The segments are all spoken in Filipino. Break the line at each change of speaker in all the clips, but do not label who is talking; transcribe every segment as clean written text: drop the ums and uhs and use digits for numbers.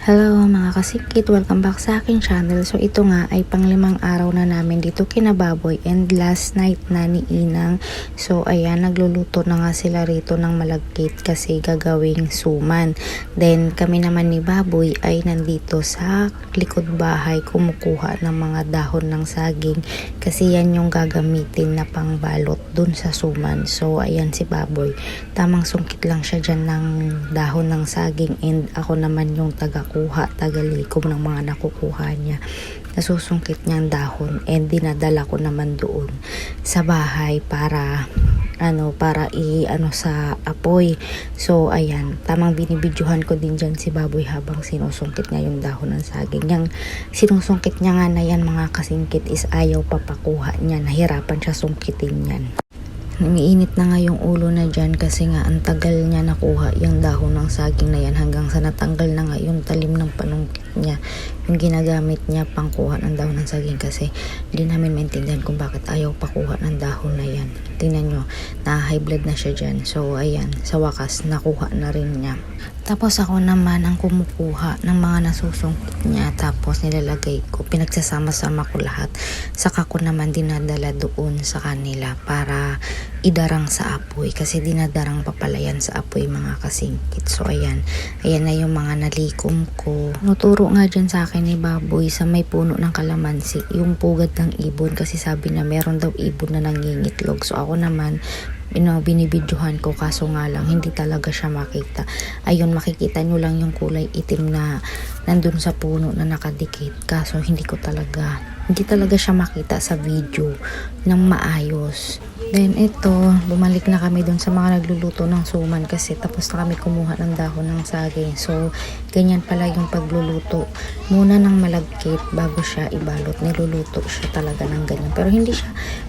Hello mga kasikit, welcome back sa aking channel. So ito nga ay panglimang araw na namin dito kina Baboy and last night na ni Inang. So ayan, nagluluto na nga sila rito ng malagkit kasi gagawing suman. Then kami naman ni Baboy ay nandito sa likod bahay kumukuha ng mga dahon ng saging kasi yan yung gagamitin na pangbalot dun sa suman. So ayan si Baboy, tamang sungkit lang siya dyan ng dahon ng saging and ako naman yung tagalikom ng mga nakukuha niya. Nasusungkit niya ang dahon and dinadala ko naman doon sa bahay para sa apoy. So ayan, tamang binibidyohan ko din dyan si Baboy habang sinusungkit niya yung dahon ng saging. Yung sinusungkit niya nga na yan mga kasingkit is ayaw papakuha niya, nahirapan siya sungkitin yan. Umiinit na nga yung ulo na dyan kasi nga ang tagal niya nakuha yung dahon ng saging na yan hanggang sa natanggal na nga yung talim ng panungkit niya, yung ginagamit niya pang kuha ng dahon ng saging kasi hindi namin maintindihan kung bakit ayaw pakuha ng dahon na yan. Tingnan nyo, na high blood na siya dyan. So ayan, sa wakas nakuha na rin niya. Tapos ako naman ang kumukuha ng mga nasusungkit niya, tapos nilalagay ko, pinagsasama-sama ko lahat, saka ko naman dinadala doon sa kanila para idarang sa apoy kasi dinadarang papalayan sa apoy mga kasingkit. So ayan na yung mga nalikom ko. Nuturo nga dyan sa akin ni Baboy sa may puno ng kalamansi yung pugad ng ibon kasi sabi na meron daw ibon na nangingitlog. So ako naman binibidyohan ko kaso nga lang hindi talaga siya makita. Ayun, makikita nyo lang yung kulay itim na nandun sa puno na nakadikit kaso hindi talaga siya makita sa video ng maayos. Then ito, bumalik na kami dun sa mga nagluluto ng suman kasi tapos na kami kumuha ng dahon ng saging. So ganyan pala yung pagluluto, muna ng malagkit bago siya ibalot. Niluluto siya talaga ng ganyan, pero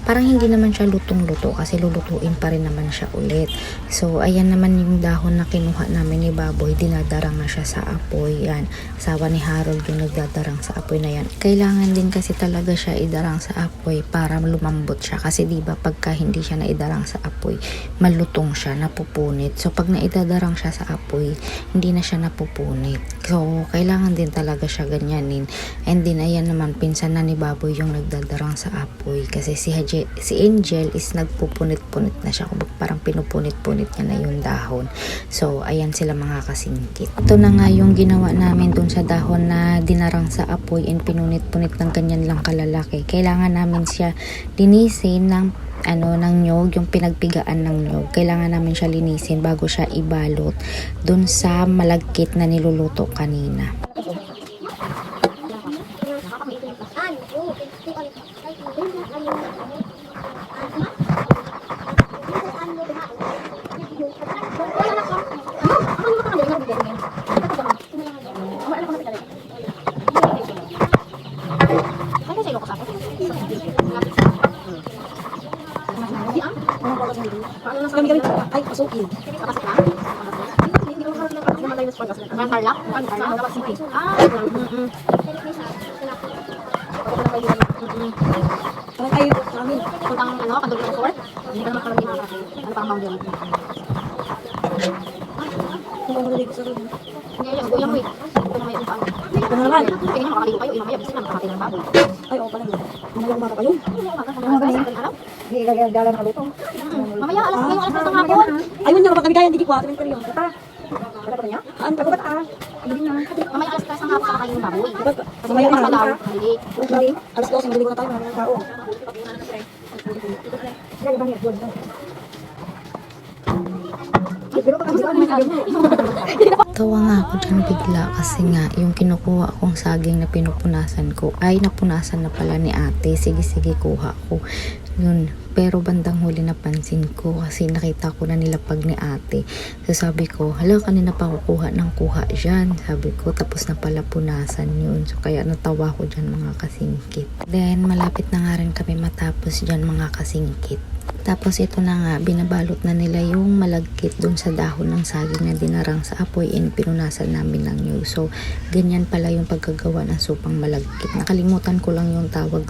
parang hindi naman siya lutong-luto kasi lulutuin pa rin naman siya ulit. So ayan naman yung dahon na kinuha namin ni Baboy, dinadarang na siya sa apoy. Yan, asawa ni Harold yung nagdadarang sa apoy na yan. Kailangan din kasi talaga siya idarang sa apoy para lumambot siya kasi diba pagka hindi siya naidarang sa apoy, malutong siya, napupunit. So pag naidadarang siya sa apoy, hindi na siya napupunit. So kailangan din talaga siya ganyanin. And din ayan naman, pinsan na ni Baboy yung nagdadarang sa apoy kasi si Angel is nagpupunit-punit na siya, parang pinupunit-punit niya na yung dahon. So ayan sila mga kasingkit. Ito na nga yung ginawa namin dun sa dahon na dinarang sa apoy and pinunit-punit ng ganyan lang kalalaki. Kailangan namin siya linisin ng nyog, yung pinagpigaan ng nyog. Kailangan namin siya linisin bago siya ibalot dun sa malagkit na niluluto kanina.
Kami ay pasukin. Kapasok lang. Hindi ko naman tayo sport kasi. Ang karlak, dapat simple. Parang tayo sa amin. Puntang kadulog ng sport. Hindi ka naman kalagay na pang boundary. Kung ang naligo sa rin. Hindi, yung mo eh. Ito naman yung pang. Ito naman. Tingin nyo makakaligo kayo. Mamaya bisa na makakating ng baboy. Ay, oo pala yun. Mamaya umaga pa yun. Hindi, gagalan na luto.
Mamaya alas 3 ng hapon.
Ayun na, kapag kami kaya, hindi ko atin pero yun. Kata. Kata pa niya? Ang pagkakat
Mamaya alas 3 ng hapon kakakain ng baboy.
Mamaya
Mas
na
madaw.
daw.
Hindi.
Alas 12, maligo na tayo, mga tao.
Tawa nga ako dyan bigla kasi nga yung kinukuha kong saging na pinupunasan ko ay napunasan na pala ni ate. Sige kuha ko yun, pero bandang huli napansin ko kasi nakita ko na nilapag ni ate. So sabi ko, hala, kanina pa kukuha ng kuha dyan, sabi ko, tapos na pala punasan yun. So kaya natawa ko dyan mga kasingkit. Then malapit na nga rin kami matapos dyan mga kasingkit. Tapos ito na nga, binabalot na nila yung malagkit dun sa dahon ng saging na dinarang sa apoy and pinunasan namin ng nyug. So, ganyan pala yung pagkagawa ng supang malagkit. Nakalimutan ko lang yung tawag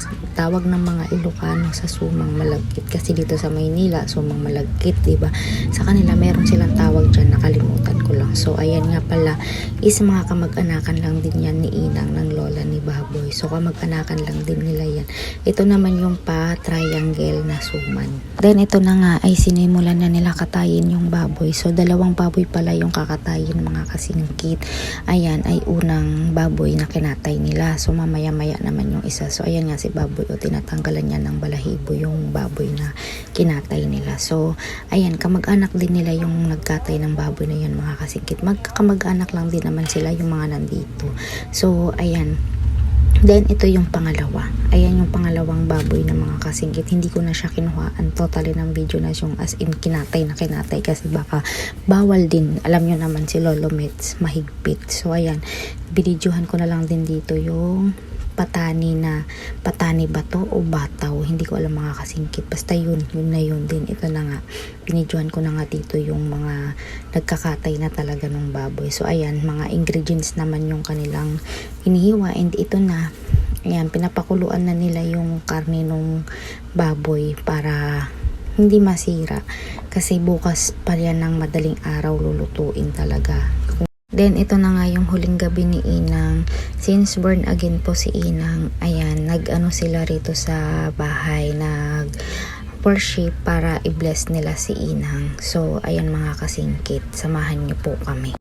ng mga Ilocano sa sumang malagkit. Kasi dito sa Maynila, sumang malagkit, diba? Sa kanila, meron silang tawag dyan, nakalimutan ko lang. So, ayan nga pala, is mga kamag-anakan lang din yan ni Inang ng lola ni Baboy. So, kamag-anakan lang din nila yan. Ito naman yung pa-triangle na suman. Then ito na nga ay sinimulan na nila katayin yung baboy. So dalawang baboy pala yung kakatayin mga kasingkit. Ayan ay unang baboy na kinatay nila. So mamaya-maya naman yung isa. So ayan nga si baboy o tinatanggalan niya ng balahibo yung baboy na kinatay nila. So ayan kamag-anak din nila yung nagkatay ng baboy na yun mga kasingkit. Magkakamag-anak lang din naman sila yung mga nandito. So ayan. Then, ito yung pangalawa. Ayan yung pangalawang baboy na mga kasingkit. Hindi ko na siya kinuhaan totally ng video na yung as in kinatay kasi baka bawal din. Alam nyo naman si Lolo Mets, mahigpit. So, ayan. Binidyohan ko na lang din dito yung patani ba to o bataw. Hindi ko alam mga kasingkit. Basta yun na yun din. Ito na nga. Binidyohan ko na nga dito yung mga nagkakatay na talaga ng baboy. So, ayan. Mga ingredients naman yung kanilang hinihiwa. And ito na. Ayan. Pinapakuluan na nila yung karne ng baboy para hindi masira. Kasi bukas pa yan ng madaling araw lulutuin talaga. Then, ito na nga yung huling gabi ni Inang. Since born again po si Inang, ayan, nag-ano sila rito sa bahay, nag-worship para i-bless nila si Inang. So, ayan mga kasingkit, samahan niyo po kami.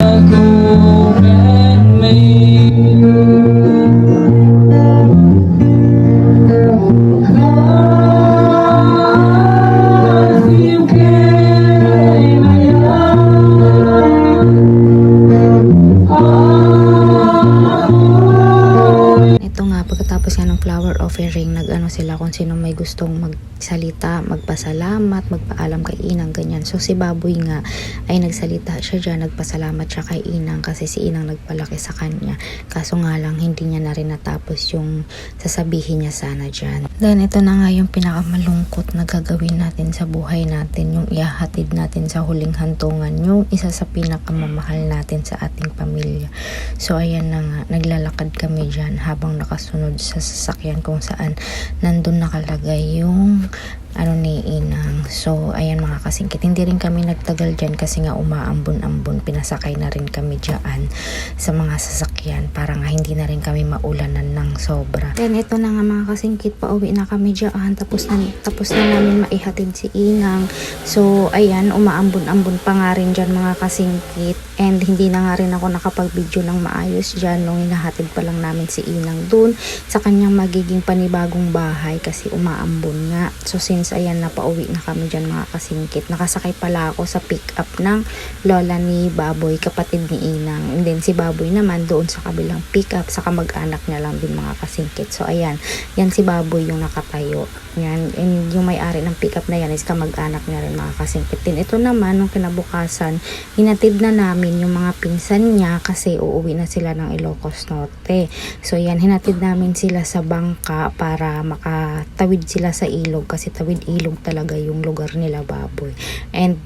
Pagkatapos nga ng flower offering, nag-ano sila kung sino may gustong magsalita, magpasalamat, magpaalam kay Inang, ganyan. So, si Baboy nga ay nagsalita siya dyan, nagpasalamat siya kay Inang kasi si Inang nagpalaki sa kanya. Kaso nga lang, hindi niya na rin natapos yung sasabihin niya sana dyan. Then, ito na nga yung pinakamalungkot na gagawin natin sa buhay natin, yung ihahatid natin sa huling hantungan, yung isa sa pinakamamahal natin sa ating pamilya. So, ayan na nga, naglalakad kami dyan habang nakasunod sa sasakyan kung saan nandun nakalagay yung ni Inang. So, ayan mga kasingkit. Hindi rin kami nagtagal dyan kasi nga umaambon-ambon. Pinasakay na rin kami dyan sa mga sasakyan para nga hindi na rin kami maulanan ng sobra. Then, ito na nga mga kasingkit. Pauwi na kami dyan. Tapos na namin maihatid si Inang. So, ayan, umaambon-ambon pa nga rin dyan mga kasingkit. And hindi na nga rin ako nakapag-video ng maayos dyan nung hinahatid pa lang namin si Inang dun sa kanyang magiging panibagong bahay kasi umaambon nga. So, since ayan na pauwi na kami dyan mga kasingkit, nakasakay pala ako sa pick up ng lola ni Baboy, kapatid ni Inang. And then si Baboy naman doon sa kabilang pick up sa kamag-anak niya lang din mga kasingkit. So, ayan, yan si Baboy yung nakatayo. Yan, and yung may-ari ng pick up na yan is kamag-anak niya rin mga kasingkit din. Ito naman, nung kinabukasan, hinatid na namin yung mga pinsan niya kasi uuwi na sila ng Ilocos Norte. So, yan, hinatid namin sila sa bangka para makatawid sila sa ilog kasi tawid ilog talaga yung lugar nila Baboy. And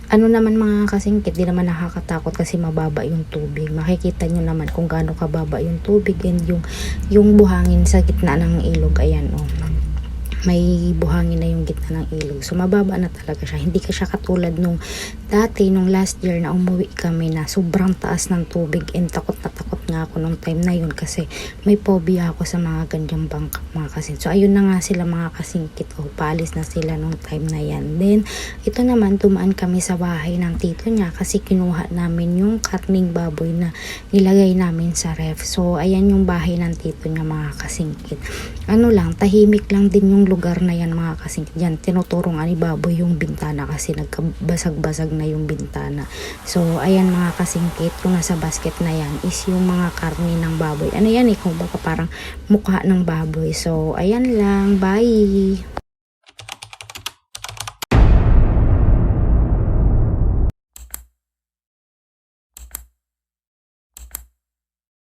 ano naman mga kasingkit, di naman nakakatakot kasi mababa yung tubig. Makikita nyo naman kung gaano kababa yung tubig and yung buhangin sa gitna ng ilog, ayan may buhangin na yung gitna ng ilog. So, mababa na talaga siya. Hindi ka siya katulad nung dati, nung last year na umuwi kami na sobrang taas ng tubig and takot na takot nga ako nung time na yun kasi may phobia ako sa mga ganyang bangka mga kasingkit. So, ayun na nga sila mga kasingkit. Paalis na sila nung time na yan. Then, ito naman, tumaan kami sa bahay ng tito niya kasi kinuha namin yung karning baboy na nilagay namin sa ref. So, ayan yung bahay ng tito niya mga kasingkit. Tahimik lang din yung lugar na yan mga kasingkit. Yan, tinuturo nga ni Baboy yung bintana kasi nagkabasag-basag na yung bintana. So, ayan mga kasingkit, kung nasa basket na yan is yung mga karne ng baboy. Ano yan kung baka parang mukha ng baboy. So, ayan lang. Bye!